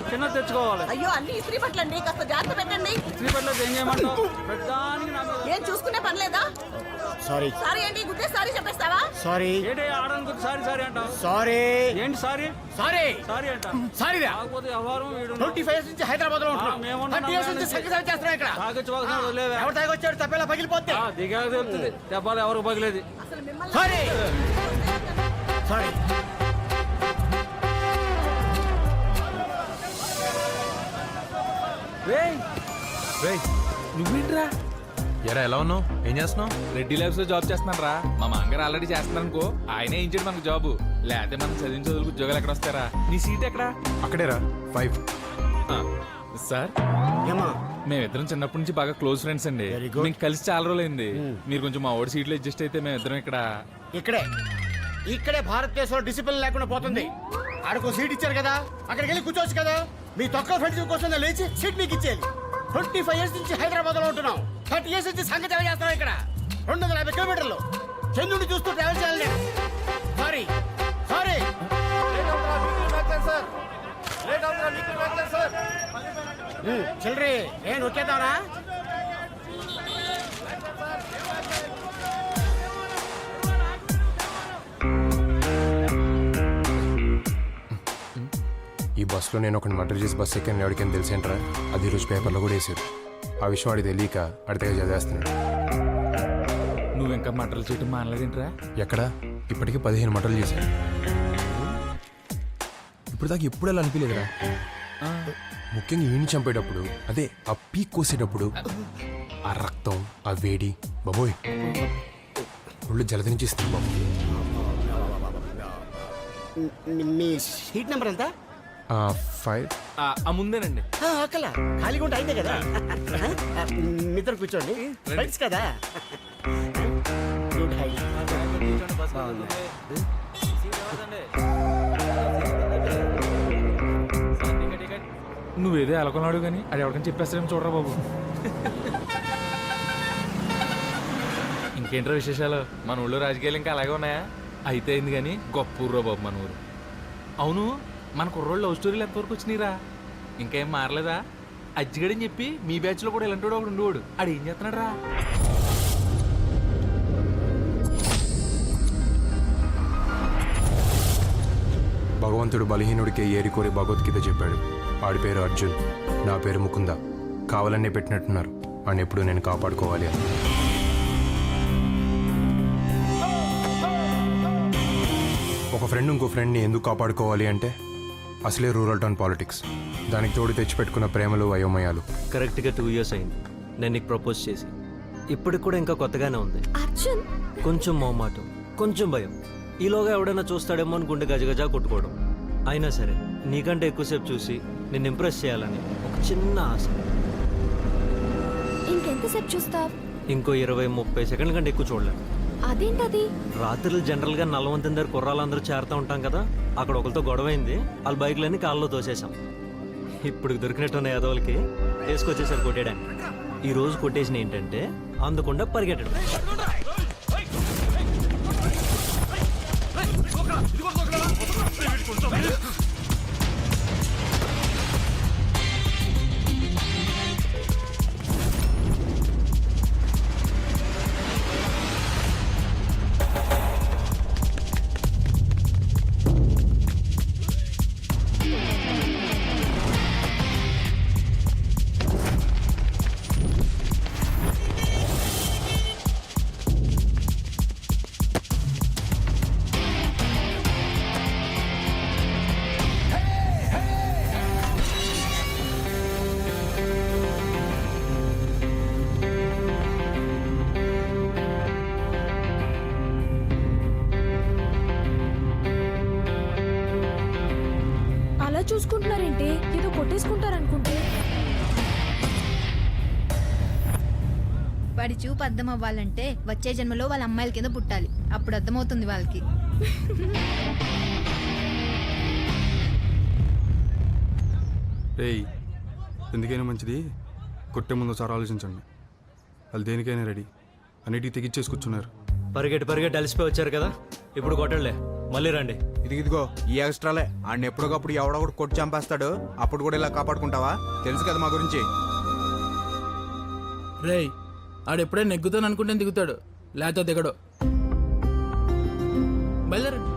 చిన్నది తెచ్చుకోవాలి. అయ్యో అన్ని ఇస్త్రీ బట్టలండి, కాస్త జాగ్రత్త పెట్టండి. ఇస్త్రీ బట్టలు ఏం చేయమంటావు? ప్రతిదానికి నా మీద ఏం చూసుకునే పని లేదా? సారీ సారీ ఏంటి, గుద్దే సారీ చెప్పేస్తావా? సారీ ఏంటి ఆడడానికి సారీ సారీ అంటావు? సారీ ఏంటి సారీ సారీ సారీ అంట? సారీ కాకపోతే వ్యవహారం వీడు 25 years నుంచి హైదరాబాద్ లో ఉంటున్నాం. మేమున్నాం. 30 years నుంచి సంగీతం చేస్తున్నాం ఇక్కడ. తాగొచ్చు వదిలేదు. ఎవరు తాగొచ్చాడు తప్పేలా పగిలిపోతే. దిగాక తెలుస్తుంది దెబ్బలు ఎవరికి పగిలేది. అసలు మిమ్మల్ని సారీ సారీ నువ్వేంట్రా? ఎరా ఎలా ఉన్నావు? ఏం చేస్తున్నావు? రెడ్డి ల్యాబ్స్ లో జాబ్ చేస్తున్నాను రా. మా మామగారు ఆల్రెడీ చేస్తున్నారు అనుకో, ఆయనే ఇచ్చాడు మనకు జాబ్. లేకపోతే మనం చదివిన చదువులకు ఉద్యోగాలు ఎక్కడ వస్తారా? నీ సీట్ ఎక్కడా? అక్కడేరా 5. సార్, ఏమా మేమిద్దరం చిన్నప్పటి నుంచి బాగా క్లోజ్ ఫ్రెండ్స్ అండి. Very good. మేము కలిసి చాలా రోజులైంది. మీరు కొంచెం మా ఓడి సీట్లో అడ్జస్ట్ అయితే మేమిద్దరం ఇక్కడ. ఇక్కడే భారతదేశంలో డిసిప్లిన్ లేకుండా పోతుంది. ఆడకు సీట్ ఇచ్చారు కదా, అక్కడికి వెళ్ళి కూర్చోవచ్చు కదా. మీ తొక్క ఫ్రెండ్స్ కోసం లేచి సీట్ మీకు ఇచ్చేయాలి. 25 years నుంచి హైదరాబాద్ లో ఉంటున్నాం. 30 years నుంచి సంగతి చేస్తున్నాం ఇక్కడ. 250 kilometers చంద్రుడిని చూస్తూ ట్రావెల్ చేయాలి. సారీ సారీ చిల్లరి ఏం వచ్చేద్దామనా? ఈ బస్సులో నేను ఒకటి మర్డర్ చేసి బస్సు ఎక్కాను. ఎవరికైనా తెలిసేంట్రా? అది ఈరోజు పేపర్లో కూడా వేసారు. ఆ విషయం వాడికి తెలియక అడితే చదివేస్తున్నాడు. నువ్వు ఇంకా మటలు చేయటం మానలేదేంట్రా? ఎక్కడ? ఇప్పటికీ 15 మర్డర్లు చేశాను. ఇప్పుడు దాకా ఎప్పుడు అలా అనిపించలేదురా. ముఖ్యంగా ఈయన్ని చంపేటప్పుడు, అదే ఆ పీక్ కోసేటప్పుడు ఆ రక్తం, ఆ వేడి, బాబోయ్ ఒళ్ళు జలదరించేస్తుంది బాబు. మీ సీట్ నెంబర్ ఎంత? 5. ఆ ముందేనండి. అక్కల ఖాళీగా ఉంటే అయితే కదా. మిత్రులు కూర్చోండి, ఫ్రెండ్స్ కదా. Good high. నువ్వేదో ఎలకొన్నాడు కానీ అది ఎవరికైనా చెప్పేస్తారేమో చూడరా బాబు. ఇంకేంట్రా విశేషాలు? మన ఊళ్ళో రాజకీయాలు ఇంకా అలాగే ఉన్నాయా? అయితే అయింది కానీ గొప్ప ఊర్రా బాబు మన ఊరు. అవును, మన కుర్రోళ్ళు లవ్ స్టోరీలు ఎంతవరకు వచ్చినాయిరా? ఇంకేం మారలేదా? అజ్జిగడని చెప్పి మీ బ్యాచ్ లో కూడా ఇలాంటి వాడు ఒకడు ఉండేవాడు. ఆడు ఏం చేస్తున్నాడు రా? భగవంతుడు బలహీనుడికే ఏరి కోరి భగవద్గీత చెప్పాడు. ఆడి పేరు అర్జున్, నా పేరు ముకుంద. కావాలనే పెట్టినట్టున్నారు. అని ఎప్పుడు నేను కాపాడుకోవాలి అని. ఒక ఫ్రెండ్ ఇంకో ఫ్రెండ్ని ఎందుకు కాపాడుకోవాలి అంటే అసలే రూరల్ టౌన్ పాలిటిక్స్. దానికి తోడు తెచ్చిపెట్టుకున్న ప్రేమలు, అయోమయాలు. కరెక్ట్గా 2 years అయింది నేను నీకు ప్రపోజ్ చేసి. ఇప్పటికి కూడా ఇంకా కొత్తగానే ఉంది. అర్జున్ కొంచెం మొహమాటం, కొంచెం భయం. ఈలోగా ఎవడైనా చూస్తాడేమో అని గుండె గజగజా కొట్టుకోవడం. అయినా సరే నీకంటే ఎక్కువసేపు చూసి నిన్ను ఇంప్రెస్ చేయాలని ఒక చిన్న ఆశ. ఇంకెంతసేపు చూస్తావు? ఇంకో 20-30 సెకండ్ల కంటే ఎక్కువ చూడలేను. అదేంటది? రాత్రులు జనరల్గా నల్లవంతం దగ్గర కుర్రాళ్ళందరూ చేరుతూ ఉంటాం కదా. అక్కడ ఒకరితో గొడవైంది. వాళ్ళ బైక్లన్నీ కాళ్ళలో తోసేసాం. ఇప్పుడు దొరికినట్టున్న యాదవులకి వేసుకొచ్చేసారు కొట్టేయడానికి. ఈ రోజు కొట్టేసిన ఏంటంటే అందకుండా పరిగెట్టడం. చూసుకుంటున్నారేంటి? ఏదో కొట్టేసుకుంటారనుకుంటే. వాడి చూపు అర్థం అవ్వాలంటే వచ్చే జన్మలో వాళ్ళ అమ్మాయిల కింద పుట్టాలి. అప్పుడు అర్థమవుతుంది వాళ్ళకి. ఎందుకైనా మంచిది కొట్టే ముందు ఒకసారి ఆలోచించండి. వాళ్ళు దేనికైనా రెడీ, అన్నిటికీ తెగిచ్చేసి కూర్చున్నారు. పరిగెట్టి పరిగెట్టి అలసిపోయి వచ్చారు కదా, ఇప్పుడు కొట్టండిలే. మళ్ళీ రండి. ఇదిగో ఈ ఎక్స్ట్రాలే ఆడిని ఎప్పటికప్పుడు ఎవడొకటి కొట్టి చంపేస్తాడు, అప్పుడు కూడా ఇలా కాపాడుకుంటావా? తెలుసు కదా మా గురించి. రేయ్ ఆడెప్పుడే నెగ్గుతాను అనుకుంటే దిగుతాడు, లేకపోతే దిగడు. బయలుదేరండి.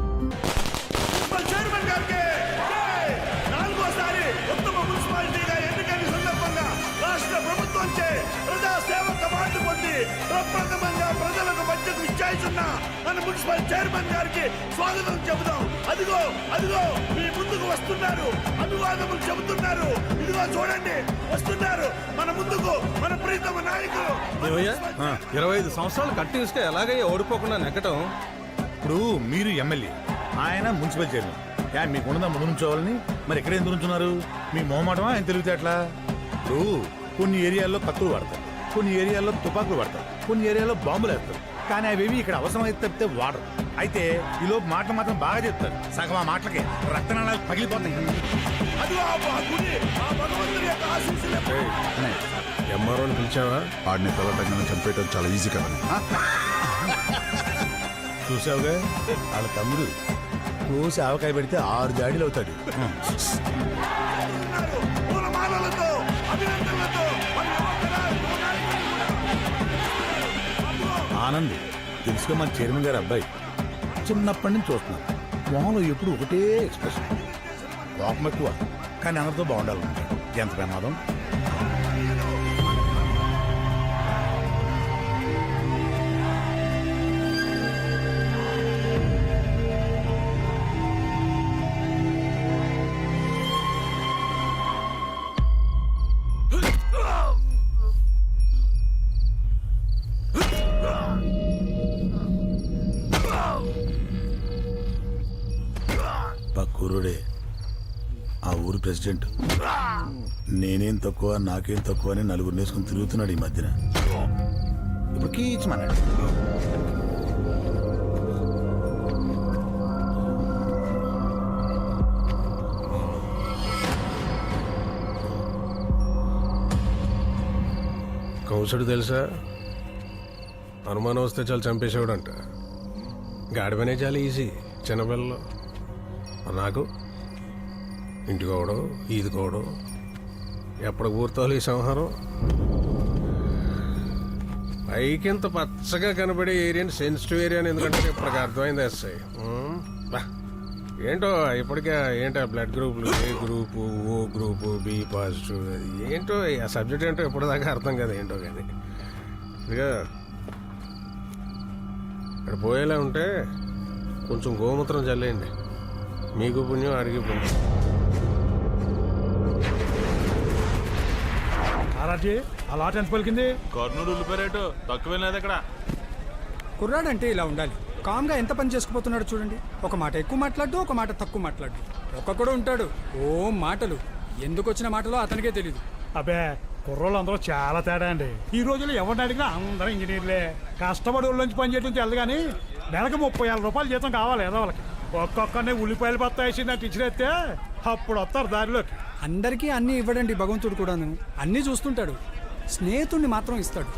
నాలుగోసారి ఉత్తమ మున్సిపాలిటీగా ఎన్నికైన సందర్భంగా రాష్ట్ర ప్రభుత్వంచే ప్రజా సేవక అవార్డు పొంది ప్రప్రథమంగా ప్రజలకు మధ్యకు ఇచ్చాయిస్తున్న మన మున్సిపల్ చైర్మన్ గారికి స్వాగతం చెబుదాం. అదిగో అదిగో మీ ముందుకు వస్తున్నారు, అభివాదములు చెబుతున్నారు. ఇదిగో చూడండి, వస్తున్నారు మన ముందుకు మన ప్రీతమ నాయకులు. 25 సంవత్సరాలు కంటిన్యూస్ గా ఎలాగయ్యా ఓడిపోకుండా నెగ్గటం? ఇప్పుడు మీరు ఎమ్మెల్యే, ఆయన మున్సిపల్ చైర్మన్. మీకు ఉన్నదా ముందు నుంచోవాలని? మరి ఎక్కడ ఎందుకు నుంచున్నారు? మీ మొహమాటమా ఆయన తెలివితేటలా? ఇప్పుడు కొన్ని ఏరియాల్లో కత్తులు వాడతారు, కొన్ని ఏరియాల్లో తుపాకులు వాడతారు, కొన్ని ఏరియాల్లో బాంబులు వేస్తారు. కానీ అవేవి ఇక్కడ అవసరమైతే తప్పితే వాడరు. అయితే ఈలోపు మాటలు మాత్రం బాగా చెప్తారు. సగం ఆ మాటలకే రక్తనాళాలు పగిలిపోతాయి. ఎంఆర్ఓని పిలిచావా? ఆడిని పిల్లటంగా చంపేయటం చాలా ఈజీ కదా. చూసావుగా వాళ్ళ తమ్ముడు కోసి ఆవకాయ పెడితే 6 జాడీలు అవుతాడు. ఆనంద్ తెలుసుగా మన చైర్మన్ గారి అబ్బాయి. చిన్నప్పటి నుంచి చూస్తున్నాను, మొహంలో ఎప్పుడు ఒకటే ఎక్స్ప్రెషన్. కోపం ఎక్కువ, కానీ అందరితో బాగుండాలనుకుంటాడు. ఎంత ప్రమాదం. కుర్రుడే ఆ ఊరు ప్రెసిడెంట్. నేనేం తక్కువ నాకేం తక్కువ అని నలుగురు నేసుకుని తిరుగుతున్నాడు ఈ మధ్యన. ఇప్పుడు కీచమన్నాడు. కౌసుడు తెలుసా? అనుమానం వస్తే చాలా చంపేసేవాడు అంట. గాడిపనే చాలా ఈజీ చిన్నపిల్లలు. నాకు ఇంటికోవడం ఈదుకోవడం ఎప్పుడు పూర్తాలు ఈ సంహారం. పైకింత పచ్చగా కనబడే ఏరియాని సెన్సిటివ్ ఏరియా అని ఎందుకంటే ఇప్పటికి అర్థమైంది ఎస్ఐ. ఏంటో ఇప్పటికే ఏంటో బ్లడ్ గ్రూపులు, A group, O group, B positive, ఏంటో ఆ సబ్జెక్ట్ ఏంటో ఇప్పటిదాకా అర్థం కదా ఏంటో. కానీ ఇక ఇక్కడ పోయేలా ఉంటే కొంచెం గోమూత్రం చల్లేయండి, మీకు పుణ్యం అడిగి పుణ్యం. అలా ఎంత పలికింది? కర్నూలు ఉల్లిపాయరేటు తక్కువ లేదు ఇక్కడ. కుర్రాడంటే ఇలా ఉండాలి. కామ్గా ఎంత పని చేసుకుపోతున్నాడు చూడండి. ఒక మాట ఎక్కువ మాట్లాడు, ఒక మాట తక్కువ మాట్లాడు. ఒక్కొక్కడు ఉంటాడు ఓ మాటలు. ఎందుకు వచ్చిన మాటలో అతనికే తెలీదు. అబ్బే కుర్రోళ్ళు అందరూ చాలా తేడా అండి. ఈ రోజుల్లో ఎవరిని అడిగినా అందరూ ఇంజనీర్లే. కష్టపడి ఊళ్ళోంచి పని చేయడం తెలు కానీ నెలకు 30,000 రూపాయలు జీతం కావాలి ఏదో వాళ్ళకి. ఒక్కొక్కరిని ఉల్లిపాయలు బత్తా వేసిందంటే ఇచ్చినట్టే అప్పుడు వస్తారు దారిలోకి. అందరికీ అన్నీ ఇవ్వడండి భగవంతుడు కూడాను. అన్నీ చూస్తుంటాడు, స్నేహితుడిని మాత్రం ఇస్తాడు.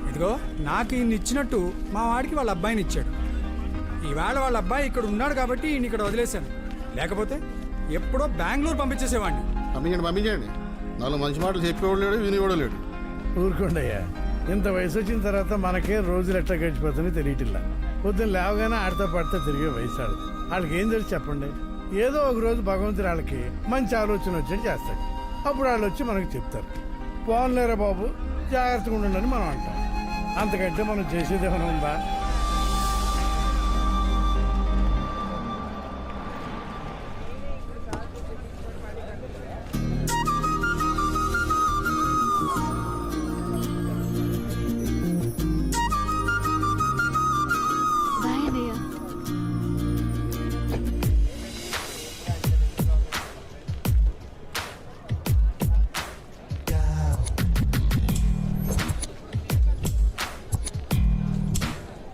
ఇదిగో నాకు ఈయన ఇచ్చినట్టు మా వాడికి వాళ్ళ అబ్బాయిని ఇచ్చాడు. ఈవేళ వాళ్ళ అబ్బాయి ఇక్కడ ఉన్నాడు కాబట్టి ఈయన ఇక్కడ వదిలేశాను. లేకపోతే ఎప్పుడో బెంగళూరు పంపించేసేవాడిని. పంపించండి. 4 మంచి మాటలు చెప్పేవాడు లేడు, వినేవాడు లేడు. ఊరుకోండయ్యా, ఇంత వయసు వచ్చిన తర్వాత మనకే రోజులు ఎట్లా గడిచిపోతుందో తెలియటిల్లా. పొద్దున్న లేవగానే ఆడితో పడితే తిరిగే వయసు ఆడదు. వాళ్ళకి ఏం తెలిసి చెప్పండి. ఏదో ఒక రోజు భగవంతుడు వాళ్ళకి మంచి ఆలోచన వచ్చేది చేస్తాడు. అప్పుడు వాళ్ళు వచ్చి మనకు చెప్తారు, పోన్లేరా బాబు జాగ్రత్తగా ఉండండి మనం అంటాం. అంతకంటే మనం చేసేది ఏమైనా ఉందా?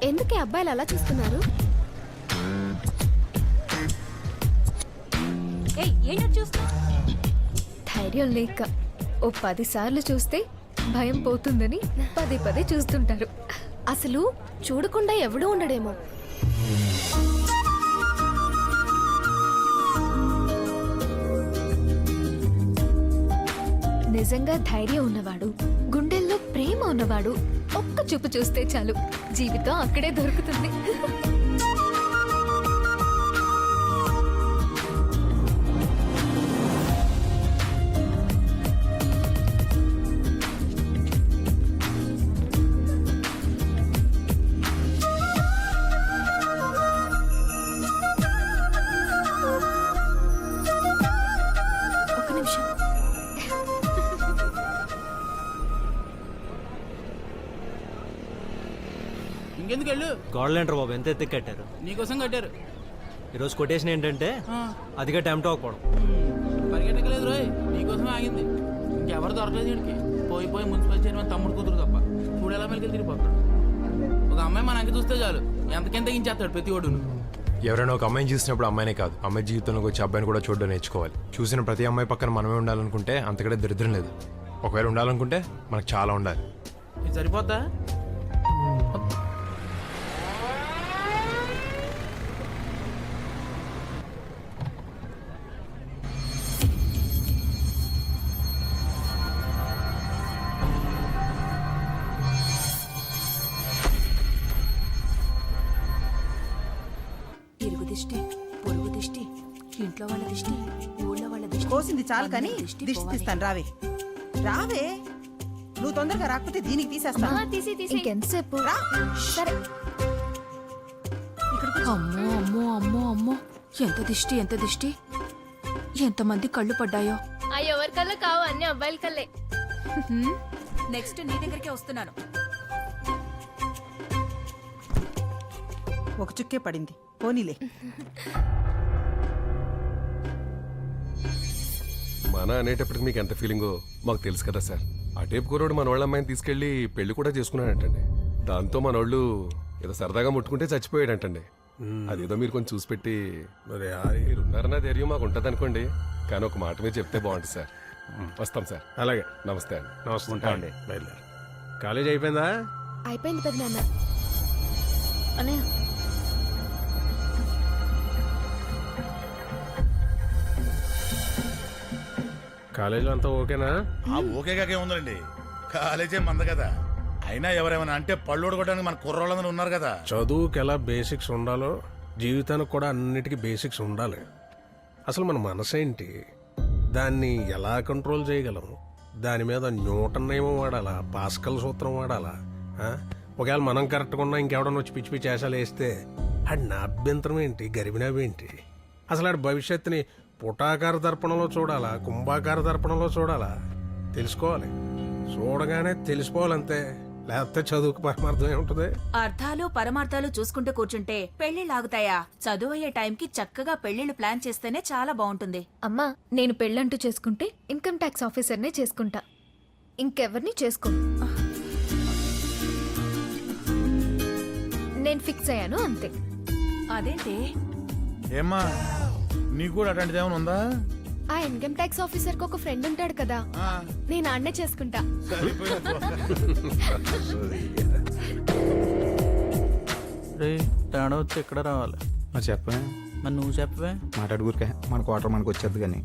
ఎందుకే అబ్బాయిలు అలా చూస్తున్నారు? ధైర్యం లేక ఓ 10 సార్లు చూస్తే భయం పోతుందని పదే చూస్తుంటారు. అసలు చూడకుండా ఎవడూ ఉండడేమో. నిజంగా ధైర్యం ఉన్నవాడు, గుండెల్లో ప్రేమ ఉన్నవాడు ఒక్క చూపు చూస్తే చాలు, జీవితం అక్కడే దొరుకుతుంది. ఒక్క నిమిషం. ఇంకెందుకు వెళ్ళు, గోడలేంటారు బాబు, ఎంత ఎత్తి కట్టారు. నీకోసం కట్టారు. ఈరోజు కొటేషన్ ఏంటంటే అదిగా టైం అవ్వకపోవడం. పరిగెట్టకలేదు రోయ్, నీకోసమే ఆగింది. ఇంకెవరు దొరకలేదు వీడికి. పోయి పోయి మున్సిపల్ చైర్మన్ తమ్ముడు కూతురు తప్ప చూడు ఎలా మెలికి తిరిగిపోతాడు. ఒక అమ్మాయి మన అంకి చూస్తే చాలు ఎంతకెంత తగ్గించేస్తాడు ప్రతి ఒడును. ఎవరైనా ఒక అమ్మాయిని చూసినప్పుడు అమ్మాయినే కాదు, అమ్మాయి జీవితంలోకి వచ్చే అబ్బాయిని కూడా చూడడం నేర్చుకోవాలి. చూసిన ప్రతి అమ్మాయి పక్కన మనమే ఉండాలనుకుంటే అంతకంటే దరిద్రం లేదు. ఒకవేళ ఉండాలనుకుంటే మనకు చాలా ఉండాలి. ఇది సరిపోద్దా? ఇరుగు దిష్టి, పొరుగు దిష్టి, ఇంట్లో వాళ్ళ దిష్టి, ఊళ్ళో వాళ్ళ దిష్టి. కోసింది చాలు కానీ దిష్టి తీస్తాను. రావే రావే, నువ్వు తొందరగా రాకపోతే దీనికి తీసేస్తాను. తీసి ఇంకెంతసేపు? రా. సరే. అమ్మో అమ్మో అమ్మో అమ్మో, ఎంత దిష్టి ఎంత దిష్టి, ఎంతమంది కళ్ళు పడ్డాయో. ఎవరి కల్లా కావు, అన్ని అబ్బాయిల కల్లే. నెక్స్ట్ నీ దగ్గరికే వస్తున్నాను. ఒక చుక్కే పడింది, పోనీలే. మన అనేటప్పటికి మీకు ఎంత ఫీలింగో మాకు తెలుసు కదా సార్. ఆ టేపు కుర్రోడు మన వాళ్ళ అమ్మాయిని తీసుకెళ్లి పెళ్లి కూడా చేసుకున్నాడంటండి. దాంతో మనోళ్ళు ఏదో సరదాగా ముట్టుకుంటే చచ్చిపోయాడంటండి. అదేదో మీరు కొంచెం చూసి పెట్టి మీరు ఉన్నారన్న ధైర్యం మాకు ఉంటుంది అనుకోండి, కానీ ఒక మాట మీరు చెప్తే బాగుంటుంది సార్. వస్తాం సార్. అలాగే. నమస్తే అండి. నమస్తే అండి. బయలుదేరు. కాలేజ్ అయిపోయిందా? అయిపోయింది పెద్ద నాన్న. అన్నయ్య కాలేజీలో అంతా ఓకేనా? ఓకేగా ఉందండి, కాలేజే మంద కదా. అయినా ఎవరేమైనా అంటే పళ్ళు కొట్టడానికి మన కుర్రోళ్ళందరూ ఉన్నారు కదా. చదువుకి ఎలా బేసిక్స్ ఉండాలో జీవితానికి కూడా అన్నిటికీ బేసిక్స్ ఉండాలి. అసలు మన మనసు ఏంటి, దాన్ని ఎలా కంట్రోల్ చేయగలం, దాని మీద న్యూటన్ నియమం వాడాలా, పాస్కల్ సూత్రం వాడాలా? ఒకవేళ మనం కరెక్ట్గా ఉన్నా ఇంకెవడన్నా వచ్చి పిచ్చి పిచ్చి వేషాలు వేస్తే ఆడి నా అభ్యంతరం ఏంటి, గరిబినవేంటి? అసలు ఆడి భవిష్యత్తుని పుటాకార దర్పణంలో చూడాలా, కుంభాకార దర్పణంలో చూడాలా? తెలుసుకోవాలి. చూడగానే తెలిసిపోవాలంతే, లేకపోతే చదువుకు పరమార్థం ఏముంటుంది? అర్థాలు పరమార్థాలు చూసుకుంటూ కూర్చుంటే పెళ్లిళ్ళు ఆగుతాయా? చదువు అయ్యే టైంకి చక్కగా పెళ్లిళ్ళు ప్లాన్ చేస్తేనే చాలా బాగుంటుంది. అమ్మా, నేను పెళ్ళంటూ చేసుకుంటే ఇన్కమ్ ట్యాక్స్ ఆఫీసర్నే చేసుకుంటా, ఇంకెవరిని చేసుకో. నేను ఫిక్స్ అయ్యాను అంతే. అదేంటి? ఏమ్మా నీకు కూడా అట్లాంటిది ఏమైనా ఉందా? ఆ ఇన్కమ్ ట్యాక్స్ ఆఫీసర్ కి ఒక ఫ్రెండ్ ఉంటాడు కదా, నేను అన్నే చేసుకుంటా. తేడా వచ్చి ఎక్కడ రావాలి? చెప్పే మరి నువ్వు చెప్పవే. మాట్లాడుకురికే మన క్వార్టర్ మనకు వచ్చేది కానీ